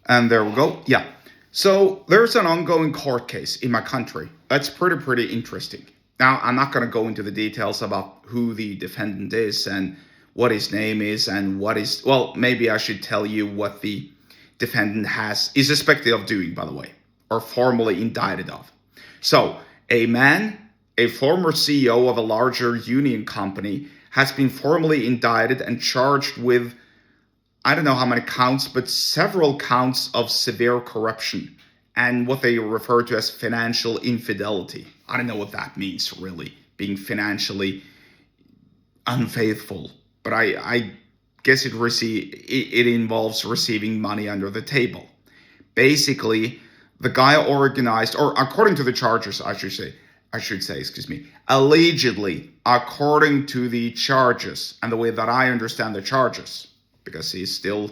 And there we go. Yeah. So there's an ongoing court case in my country. That's pretty interesting. Now, I'm not going to go into the details about who the defendant is and what his name is and what is, well, maybe I should tell you what the defendant is suspected of doing, by the way, or formally indicted of. So a man, a former CEO of a larger union company, has been formally indicted and charged with, I don't know how many counts, but several counts of severe corruption and what they refer to as financial infidelity. I don't know what that means, really, being financially unfaithful. But I guess it involves receiving money under the table. Basically, the guy organized, or according to the charges, I should say, allegedly, according to the charges and the way that I understand the charges, because he's still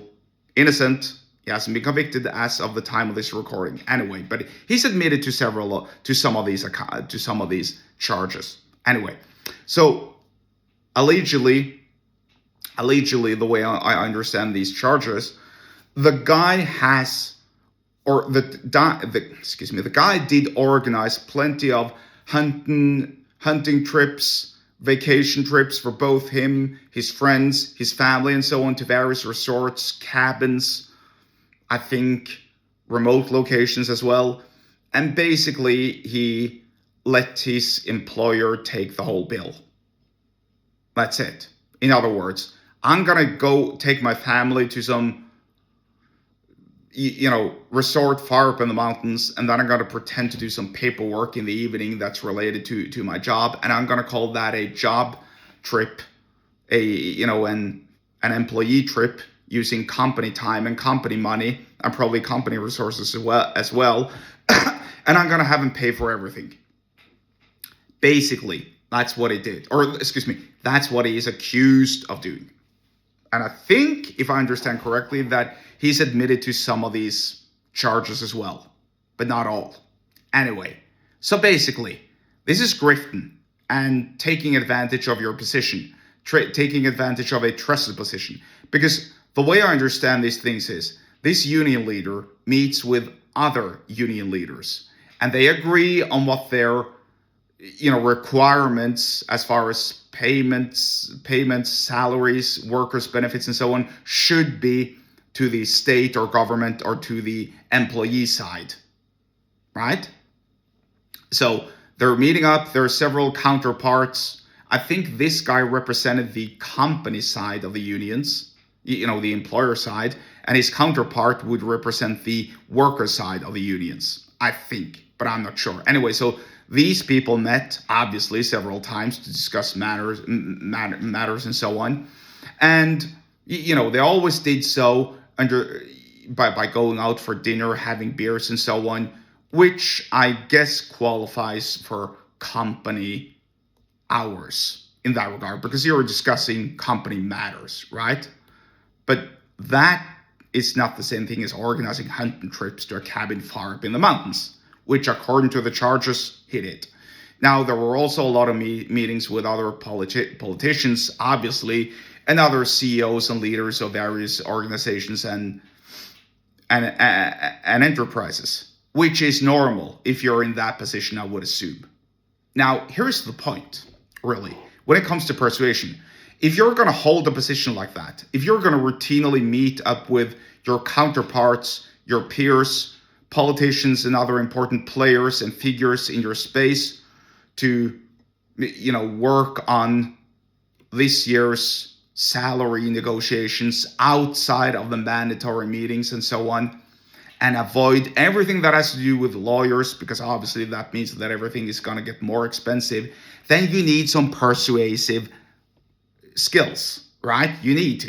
innocent. He hasn't been convicted as of the time of this recording. Anyway, but he's admitted to some of these charges. Anyway, so allegedly, the way I understand these charges, the guy the guy did organize plenty of hunting trips, vacation trips for both him, his friends, his family, and so on, to various resorts, cabins, I think remote locations as well. And basically, he let his employer take the whole bill. That's it. In other words, I'm going to go take my family to some, resort far up in the mountains, and then I'm going to pretend to do some paperwork in the evening that's related to my job, and I'm going to call that a job trip, an employee trip using company time and company money and probably company resources as well, and I'm going to have him pay for everything. Basically, that's what he did, that's what he is accused of doing. And I think, if I understand correctly, that he's admitted to some of these charges as well, but not all. Anyway, so basically, this is grifting and taking advantage of your position, taking advantage of a trusted position. Because the way I understand these things is, this union leader meets with other union leaders, and they agree on what their requirements as far as payments, salaries, workers' benefits, and so on should be to the state or government or to the employee side, right? So they're meeting up. There are several counterparts. I think this guy represented the company side of the unions, the employer side, and his counterpart would represent the worker side of the unions, I think, but I'm not sure. Anyway, so these people met, obviously, several times to discuss matters and so on. And, they always did so by going out for dinner, having beers and so on, which I guess qualifies for company hours in that regard, because you're discussing company matters, right? But that is not the same thing as organizing hunting trips to a cabin far up in the mountains, which, according to the charges, he did. Now, there were also a lot of meetings with other politicians, obviously, and other CEOs and leaders of various organizations and enterprises, which is normal if you're in that position, I would assume. Now, here's the point, really, when it comes to persuasion. If you're going to hold a position like that, if you're going to routinely meet up with your counterparts, your peers, politicians, and other important players and figures in your space to, work on this year's salary negotiations outside of the mandatory meetings and so on, and avoid everything that has to do with lawyers, because obviously that means that everything is going to get more expensive, then you need some persuasive skills, right? You need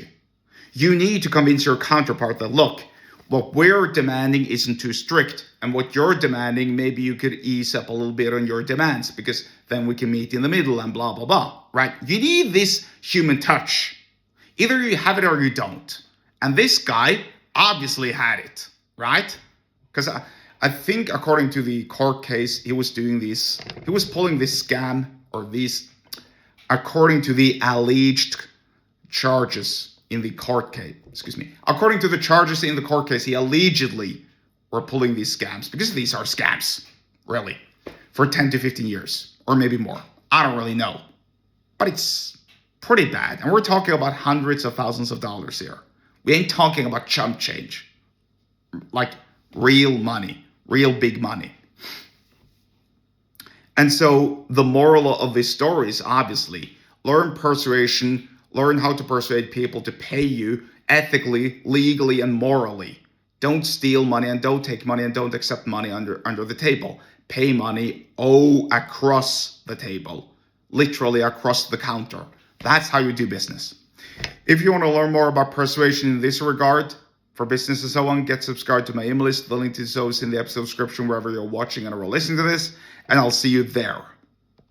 to convince your counterpart that, look, what we're demanding isn't too strict, and what you're demanding, maybe you could ease up a little bit on your demands, because then we can meet in the middle and blah, blah, blah, right? You need this human touch. Either you have it or you don't. And this guy obviously had it, right? Because I think, according to the court case, he was pulling this scam, or these, according to the alleged charges in the court case. According to the charges in the court case, he allegedly were pulling these scams, because these are scams, really, for 10 to 15 years, or maybe more. I don't really know. But it's pretty bad. And we're talking about hundreds of thousands of dollars here. We ain't talking about chump change. Like real money, real big money. And so the moral of this story is obviously learn persuasion, learn how to persuade people to pay you ethically, legally, and morally. Don't steal money and don't take money and don't accept money under the table. Pay money across the table, literally across the counter. That's how you do business. If you want to learn more about persuasion in this regard, for business and so on, get subscribed to my email list. The link to so is in the episode description wherever you're watching and or listening to this, and I'll see you there.